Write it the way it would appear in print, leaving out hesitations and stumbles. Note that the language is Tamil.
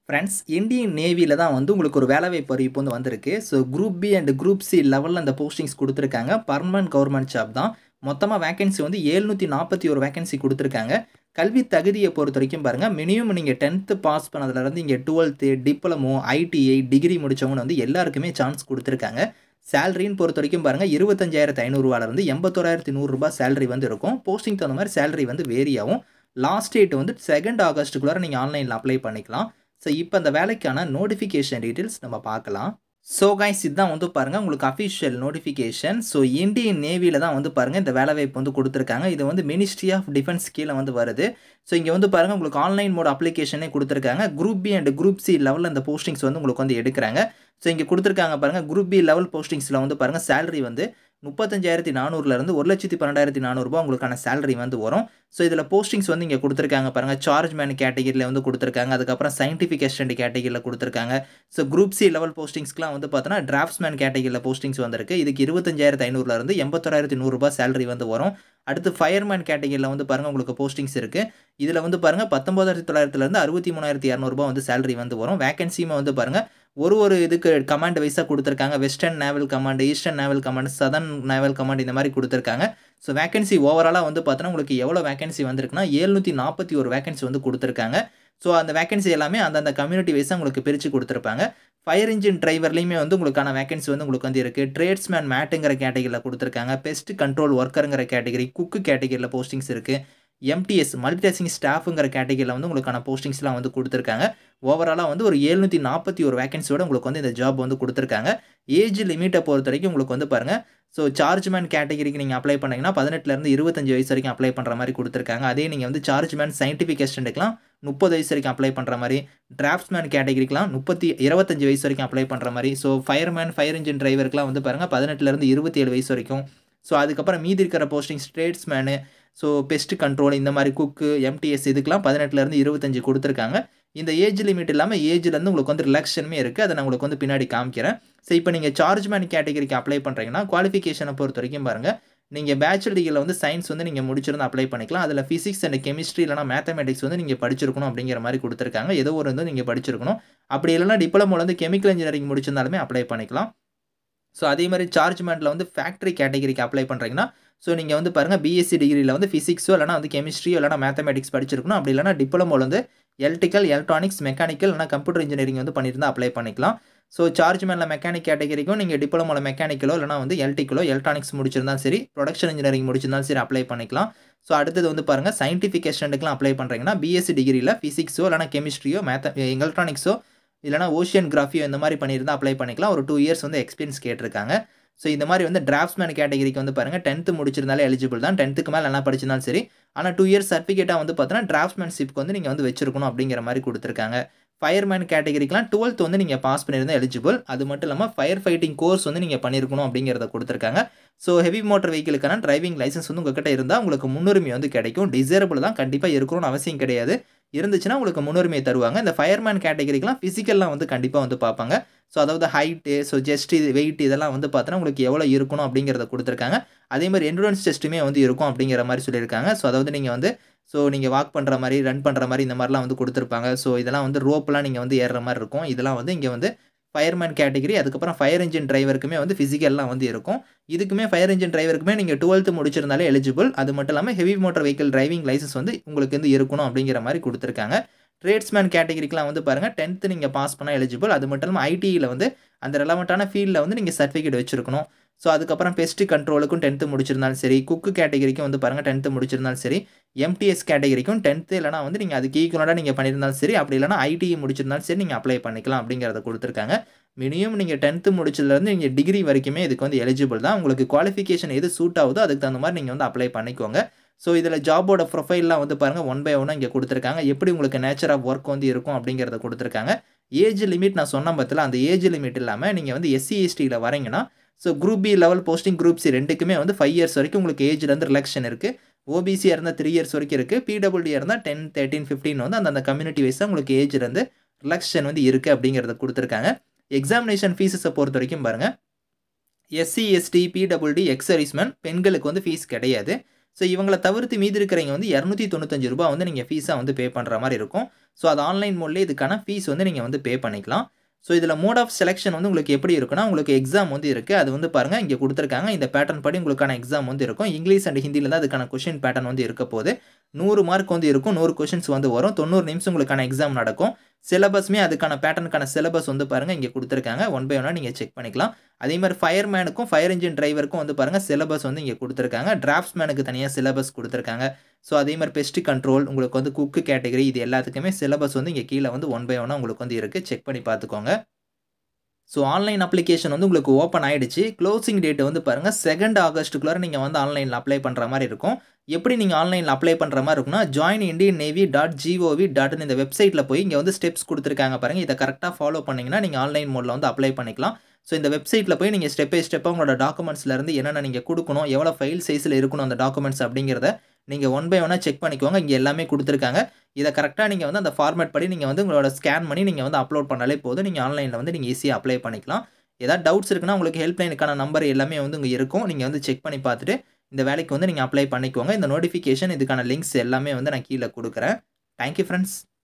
ஃப்ரெண்ட்ஸ், இந்தியன் நேவில தான் வந்து உங்களுக்கு ஒரு வேலைவாய்ப்பு அறிவிப்பு வந்து வந்திருக்கு. So group B and group C லெவல்ல அந்த போஸ்டிங்ஸ் குடுத்துருக்காங்க. பெர்மனன்ட் கவர்ன்மென்ட் ஜாப் தான். மொத்தமா வேக்கன்சி வந்து 741 வேக்கன்சி குடுத்துருக்காங்க. கல்வி தகுதிய பொறுத்தவரைக்கும் பாருங்க, மினிமம் நீங்க 10த் பாஸ் பண்ணதுலருந்து இங்க 12த், டிப்ளமோ, ஐடிஐ, டிகிரி முடிச்சவங்கன்னு வந்து எல்லாருக்குமே சான்ஸ் குடுத்துருக்காங்க. சேலரின்னு பொறுத்தவரைக்கும் பாருங்க, ரூ. 25,500லேருந்து ரூ. 81,100 சேலரி வந்து இருக்கும். போஸ்டிங்க்கு தகுந்த மாரி சேலரி வந்து வேரி ஆகும். லாஸ்ட் டேட் வந்து 2 ஆகஸ்ட்டுக்குள்ளார நீங்க ஆன்லைன்ல அப்ளை பண்ணிக்கலாம். ஸோ, இப்ப அந்த வேலைக்கான நோட்டிஃபிகேஷன் டீட்டெயில்ஸ் நம்ம பார்க்கலாம். ஸோ கைஸ், இதான் வந்து பாருங்க உங்களுக்கு அஃபிஷியல் நோட்டிஃபிகேஷன். ஸோ இந்தியன் நேவில தான் வந்து பாருங்க இந்த வேலைவாய்ப்பு வந்து குடுத்துருக்காங்க. இது வந்து மினிஸ்ட்ரி ஆஃப் டிஃபென்ஸ் கீழ வந்து வருது. ஸோ இங்க வந்து பாருங்க உங்களுக்கு ஆன்லைன் மோட் அப்ளிகேஷனே குடுத்துருக்காங்க. Group B and group C லெவல்ல இந்த போஸ்டிங்ஸ் வந்து உங்களுக்கு வந்து எடுக்குறாங்க. ஸோ இங்க குடுத்துருக்காங்க பாருங்க, குரூப் பி லெவல் போஸ்டிங்ஸ்ல வந்து பாருங்க சேலரி வந்து 35,400லேருந்து ரூ. 1,12,400 உங்களுக்கான சேலரி வந்து வரும். ஸோ இதில போஸ்டிங்ஸ் வந்து இங்க குடுத்துருக்காங்க பாருங்க. சார்ஜ் மேன் கேட்டகரில வந்து குடுத்துருக்காங்க. அதுக்கப்புறம் சயின்டிஃபிக் அசிஸ்டன்ட் கேட்டகரில குடுத்துருக்காங்க. ஸோ குரூப் சி லெவல் போஸ்டிங்ஸ்க்குலாம் வந்து பார்த்தோன்னா, டிராஃப்ட்ஸ்மேன் கேட்டகரில போஸ்டிங்ஸ் வந்திருக்கு. இதுக்கு 25,500லேருந்து ரூ. 81,100 சேலரி வந்து வரும். அடுத்து ஃபயர்மேன் கேட்டகரில வந்து பாருங்க உங்களுக்கு போஸ்டிங்ஸ் இருக்கு. இதில வந்து பாருங்க 19,900லேருந்து ரூ. 63,200 வந்து சேலரி வந்து வரும். வேக்கன்சியுமே வந்து பாருங்க, ஒரு இதுக்கு கமாண்ட் வைஸா குடுத்துருக்காங்க. Western naval command, eastern naval command, southern naval command இந்த மாரி குடுத்துருக்காங்க. ஸோ வேக்கன்சி ஓவராலா வந்து பார்த்தோன்னா, உங்களுக்கு எவ்வளோ வேக்கன்சி வந்திருக்குன்னா, 741 வேக்கன்சி வந்து குடுத்துருக்காங்க. ஸோ அந்த வேக்கன்சி எல்லாமே அந்தந்த கம்யூனிட்டி வைஸா உங்களுக்கு பிரிச்சு குடுத்துருப்பாங்க. ஃபயர் என்ஜின் டிரைவர்லயுமே வந்து உங்களுக்கான வேக்கன்சி வந்து உங்களுக்கு வந்து இருக்கு. டிரேட்ஸ்மேன் மேட்டுங்கிற கேட்டகரில குடுத்துருக்காங்க. பெஸ்ட் கண்ட்ரோல் ஒர்க்கர்ங்கிற கேட்டகரி, குக் கேட்டகரில போஸ்டிங்ஸ் இருக்கு. எம்டிஎஸ் மல்டிடாஸ்கிங் ஸ்டாஃப்ங்கிற கேட்டகரில வந்து உங்களுக்கான போஸ்டிங்ஸ்லாம் வந்து குடுத்துருக்காங்க. ஓவராலா வந்து ஒரு 741 வேக்கன்சியோட உங்களுக்கு வந்து இந்த ஜாப் வந்து குடுத்துருக்காங்க. ஏஜ் லிமிட்ட பொறுத்தவரைக்கும் உங்களுக்கு வந்து பாருங்க, ஸோ சார்ஜ்மேன் கேட்டகரிக்கு நீங்க அப்ளை பண்ணீங்கன்னா, 18லேருந்து 25 வயசு வரைக்கும் அப்ளை பண்ற மாரி குடுத்துருக்காங்க. அதே நீங்க வந்து சார்ஜ்மேன் சயின்டிஃபிக் அசிஸ்டன்ட்க்குலாம் 30 வயசு வரைக்கும் அப்ளை பண்ற மாரி, டிராஃப்ட்ஸ்மேன் கேட்டகரிக்குலாம் 25 வயசு வரைக்கும் அப்ளை பண்ற மாரி, ஸோ ஃபயர்மேன், ஃபயர் என்ஜின் டிரைவருக்குலாம் வந்து பாருங்க 18லேருந்து 27 வயசு வரைக்கும். ஸோ அதுக்கப்புறம் மீதி இருக்கிற போஸ்டிங்ஸ் டிரேட்ஸ்மேனு, ஸோ பெஸ்ட் கண்ட்ரோல் இந்த மாரி குக்கு, எம்டிஎஸ் இதுக்கெல்லாம் 18லேருந்து 25 குடுத்துருக்காங்க. இந்த ஏஜ் லிமிட் இல்லாம ஏஜ்லேருந்து உங்களுக்கு வந்து ரிலாக்சேஷனுமே இருக்கு. அத நான் உங்களுக்கு வந்து பின்னாடி காமிக்கிறேன். ஸோ இப்ப நீங்க சார்ஜ்மேன் கேட்டகரிக்கு அப்ளை பண்றீங்கன்னா, குவாலிஃபிகேஷன பொறுத்தவரைக்கும் பாருங்க, நீங்க பேச்சுலர் டிகிரில வந்து சயன்ஸ் வந்து நீங்க முடிச்சிருந்தா அப்ளை பண்ணிக்கலாம். அதுல பிசிக்ஸ் அண்ட் கெமிஸ்ட்ரி இல்லன்னா மேத்தமேட்டிக்ஸ் வந்து நீங்க படிச்சிருக்கணும் அப்படிங்கிற மாரி குடுத்துருக்காங்க. ஏதோ ஒரு வந்து நீங்க படிச்சிருக்கணும். அப்படி இல்லன்னா டிப்ளமோல வந்து கெமிக்கல் இன்ஜினியரிங் முடிச்சிருந்தாலுமே அப்ளை பண்ணிக்கலாம். ஸோ அதே மாரி சார்ஜ்மேன்ல வந்து ஃபேக்டரி கேட்டகரிக்கு அப்ளை பண்றீங்கன்னா, ஸோ நீங்க வந்து பாருங்க பிஎஸ்சி டிகிரில வந்து பிசிக்ஸோ இல்லன்னா வந்து கெமிஸ்ட்ரியோ இல்லன்னா மேத்தமேட்டிக்ஸ் படிச்சிருக்கணும். அப்படி இல்லன்னா டிப்ளமோல வந்து எலக்ட்ரிக்கல், எலக்ட்ரானிக்ஸ், மெக்கானிக்கல் இல்லன்னா கம்ப்யூட்டர் இன்ஜினியரிங் வந்து பண்ணியிருந்தா அப்ளை பண்ணிக்கலாம். ஸோ சார்ஜ்மேன்ல மெக்கானிக் கேட்டகரிக்கும் நீங்க டிப்ளமோல மெக்கானிக்கலோ இல்லன்னா வந்து எலக்ட்ரிக்கலோ, எலக்ட்ரானிக்ஸ் முடிச்சிருந்தாலும் சரி, புரொடக்ஷன் இன்ஜினியரிங் முடிச்சிருந்தாலும் சரி அப்ளை பண்ணிக்கலாம். ஸோ அடுத்தது வந்து பாருங்க சயின்டிஃபிக் அசிஸ்டன்ட்க்குலாம் அப்ளை பண்றீங்கன்னா, பிஎஸ்சி டிகிரில பிசிக்ஸோ இல்லன்னா கெமிஸ்ட்ரியோ, எலக்ட்ரானிக்ஸோ இல்லன்னா ஓஷியன்கிராஃபியோ இந்த மாரி பண்ணியிருந்தா அப்ளை பண்ணிக்கலாம். ஒரு 2 இயர்ஸ் வந்து எக்ஸ்பீரியன்ஸ் கேட்டிருக்காங்க. ஸோ இந்த மாரி வந்து டிராஃப்ட்ஸ்மேன் கேட்டகரிக்கு வந்து பாருங்க 10த் முடிச்சிருந்தாலே எலிஜிபிள் தான். 10த்துக்கு மேல நல்லா படிச்சிருந்தாலும் சரி. ஆனா 2 இயர்ஸ் சர்டிஃபிகேட்டா வந்து பார்த்தோன்னா, டிராஃப்ட்ஸ்மேன்ஷிப்க்கு வந்து நீங்க வந்து வச்சிருக்கணும் அப்படிங்கிற மாரி குடுத்துருக்காங்க. ஃபயர்மேன் கேட்டகரிக்குலாம் 12த் வந்து நீங்க பாஸ் பண்ணியிருந்தா எலிஜிபிள். அது மட்டும் இல்லாம ஃபயர் ஃபைட்டிங் கோர்ஸ் வந்து நீங்க பண்ணியிருக்கணும் அப்படிங்கிறத குடுத்துருக்காங்க. ஸோ ஹெவி மோட்டார் வெஹிக்கிளுக்கான டிரைவிங் லைசென்ஸ் வந்து உங்ககிட்ட இருந்தா உங்களுக்கு முன்னுரிமை வந்து கிடைக்கும். டிசேரபிள் தான் கண்டிப்பா இருக்கணும்னு அவசியம் கிடையாது. இருந்துச்சுன்னா உங்களுக்கு முன்னுரிமை தருவாங்க. இந்த ஃபயர்மேன் கேட்டகரிக்குலாம் பிசிக்கல்லாம் வந்து கண்டிப்பா வந்து பார்ப்பாங்க. ஸோ அதாவது ஹைட்டு, ஸோ செஸ்ட் வெயிட் இதெல்லாம் வந்து பார்த்தோன்னா, உங்களுக்கு எவ்வளோ இருக்கணும் அப்படிங்கிறத குடுத்துருக்காங்க. அதே மாரி எண்டுரன்ஸ் டெஸ்ட்டுமே வந்து இருக்கும் அப்படிங்கிற மாரி சொல்லியிருக்காங்க. ஸோ அதாவது நீங்க வந்து நீங்க வாக் பண்ற மாரி, ரன் பண்ற மாரி இந்த மாரிலாம் வந்து குடுத்துருப்பாங்க. ஸோ இதெல்லாம் வந்து ரோப்லாம் நீங்க வந்து ஏறுற மாரி இருக்கும். இதெல்லாம் வந்து இங்க வந்து ஃபயர்மேன் கேட்டகரி, அதுக்கப்புறம் ஃபயர் என்ஜின் டிரைவருக்குமே வந்து பிசிக்கல்லாம் வந்து இருக்கும். இதுக்குமே ஃபயர் என்ஜின் டிரைவருக்குமே நீங்க 12த் முடிச்சிருந்தாலே எலிஜிபிள். அது மட்டும் இல்லாம heavy motor vehicle driving licence வந்து உங்களுக்கு வந்து இருக்கணும் அப்படிங்கிற மாரி குடுத்துருக்காங்க. டிரேட்ஸ்மேன் கேட்டகரிக்குலாம் வந்து பாருங்க 10த் நீங்க பாஸ் பண்ணா எலிஜிபிள். அது மட்டும் இல்லாம ஐடில வந்து அந்த ரெலவன்ட்டான ஃபீல்ட்ல வந்து நீங்க சர்டிஃபிகேட் வச்சிருக்கணும். ஸோ அதுக்கப்புறம் பெஸ்ட் கண்ட்ரோலுக்கும் 10த் முடிச்சிருந்தாலும் சரி, குக் கேட்டகரிக்கும் வந்து பாருங்க 10த் முடிச்சிருந்தாலும் சரி, எம்டிஎஸ் கேட்டகரிக்கும் 10த் இல்லன்னா வந்து நீங்க அதுக்கு ஈக்குவலன்ட்டா நீங்க பண்ணியிருந்தாலும் சரி, அப்படி இல்லன்னா ஐடிஇ முடிச்சிருந்தாலும் சரி நீங்க அப்ளை பண்ணிக்கலாம் அப்படிங்கிறத குடுத்துருக்காங்க. மினிமம் நீங்க 10த் முடிச்சதுலேருந்து நீங்க டிகிரி வரைக்குமே இதுக்கு வந்து எலிஜிபிள் தான். உங்களுக்கு குவாலிஃபிகேஷன் எது சூட் ஆகுதோ அதுக்கு தகுந்த மாரி நீங்க வந்து அப்ளை பண்ணிக்கோங்க. ஸோ இதில ஜாபோட ப்ரொஃபைல்லாம் வந்து பாருங்க ஒன் பை ஒன்னா இங்க குடுத்துருக்காங்க. எப்படி உங்களுக்கு நேச்சர் ஆஃப் ஒர்க் வந்து இருக்கும் அப்படிங்கிறத குடுத்துருக்காங்க. ஏஜ் லிமிட் நான் சொன்னேன் பாத்தீங்களா, அந்த ஏஜ் லிமிட் இல்லாம நீங்க வந்து எஸ்சி, எஸ்டில வரீங்கன்னா, so group B level posting, group C 2க்குமே வந்து 5 இயர்ஸ் வரைக்கும் உங்களுக்கு ஏஜ்லேருந்து ரிலாக்சேஷன் இருக்கு. ஓபிசியா இருந்தா 3 இயர்ஸ் வரைக்கும் இருக்கு. பிடபிள்யூடியா இருந்தா 10, 13, 15 வந்து அந்தந்த கம்யூனிட்டி வைஸா உங்களுக்கு ஏஜ்லேருந்து ரிலாக்சேஷன் வந்து இருக்கு அப்படிங்கிறத குடுத்துருக்காங்க. எக்ஸாமினேஷன் ஃபீஸஸ பொறுத்தவரைக்கும் பாருங்க, எஸ்சி, எஸ்டி, பிடபிள்யூடி, எக்ஸ் சர்வீஸ்மேன் பெண்களுக்கு வந்து ஃபீஸ் கிடையாது. ஸோ இவங்கள தவிர்த்து மீதி இருக்கிறவங்க வந்து ரூ. 295 வந்து நீங்க ஃபீஸா வந்து பே பண்ற மாரி இருக்கும். ஸோ அது ஆன்லைன் மோட்லயே இதுக்கான ஃபீஸ் வந்து நீங்க வந்து பே பண்ணிக்கலாம். ஸோ இதில மோட் ஆஃப் செலக்ஷன் வந்து உங்களுக்கு எப்படி இருக்குன்னா, உங்களுக்கு எக்ஸாம் வந்து இருக்கு. அது வந்து பாருங்க இங்க குடுத்துருக்காங்க. இந்த பேட்டர்ன் படி உங்களுக்கான எக்ஸாம் வந்து இருக்கும். இங்கிலீஷ் அண்ட் ஹிந்தில தான் அதுக்கான கொஸ்டின் பேட்டர்ன் வந்து இருக்க போது. 100 மார்க் வந்து இருக்கும். 100 கொஸ்டின்ஸ் வந்து வரும். 90 நிமிஷம் உங்களுக்கான எக்ஸாம் நடக்கும். சிலபஸ்மே அதுக்கான பேட்டர்னுக்கான சிலபஸ் வந்து பாருங்க இங்க குடுத்துருக்காங்க. ஒன் பை ஒன்னா நீங்க செக் பண்ணிக்கலாம். அதே மாரி ஃபயர்மேனுக்கும், ஃபயர் என்ஜின் டிரைவருக்கும் வந்து பாருங்க சிலபஸ் வந்து இங்க குடுத்துருக்காங்க. டிராஃப்ட்ஸ்மேனுக்கு தனியா சிலபஸ் குடுத்துருக்காங்க. ஸோ அதே மாரி பெஸ்ட் கண்ட்ரோல், உங்களுக்கு வந்து குக் கேட்டகரி இது எல்லாத்துக்குமே சிலபஸ் வந்து இங்க கீழ வந்து ஒன் பை ஒன்னா உங்களுக்கு வந்து இருக்கு. செக் பண்ணி பார்த்துக்கோங்க. ஸோ ஆன்லைன் அப்ளிகேஷன் வந்து உங்களுக்கு ஓப்பன் ஆயிடுச்சு. க்ளோசிங் டேட் வந்து பாருங்க 2 ஆகஸ்ட்டுக்குள்ளார நீங்க வந்து ஆன்லைன்ல அப்ளை பண்ற மாரி இருக்கும். எப்படி நீங்க ஆன்லைன்ல அப்ளை பண்ற மாரி இருக்கும்னா, joinindiannavy.gov.in இந்த வெப்சைட்ல போய் இங்க வந்து ஸ்டெப்ஸ் குடுத்துருக்காங்க பாருங்க. இத கரெக்ட்டா ஃபாலோ பண்ணீங்கன்னா, நீங்க ஆன்லைன் மோட்ல வந்து அப்ளை பண்ணிக்கலாம். ஸோ இந்த வெப்சைட்ல போய் நீங்க ஸ்டெப் பை ஸ்டெப்பா உங்களோட டாக்குமெண்ட்ஸ்ல இருந்து என்னென்ன நீங்க குடுக்கணும், எவ்வளோ ஃபைல் சைஸ்ல இருக்கணும் அந்த டாக்குமெண்ட்ஸ் அப்படிங்கிறத நீங்க ஒன் பை ஒன்னா செக் பண்ணிக்கோங்க. இங்க எல்லாமே குடுத்துருக்காங்க. இத கரெக்ட்டா நீங்க வந்து அந்த ஃபார்மேட் படி நீங்க வந்து உங்களோட ஸ்கேன் பண்ணி நீங்க வந்து அப்லோட் பண்ணாலே போதும். நீங்க ஆன்லைன்ல வந்து நீங்க ஈஸியா அப்ளை பண்ணிக்கலாம். ஏதாவது டவுட்ஸ் இருக்குன்னா, உங்களுக்கு ஹெல்ப் லைனுக்கான நம்பர் எல்லாமே வந்து இங்க இருக்கும். நீங்க வந்து செக் பண்ணி பார்த்துட்டு, இந்த வேலைக்கு வந்து நீங்க அப்ளை பண்ணிக்கோங்க. இந்த நோட்டிஃபிகேஷன் இதுக்கான லிங்க்ஸ் எல்லாமே வந்து நான் கீழ குடுக்குறேன். Thank you friends.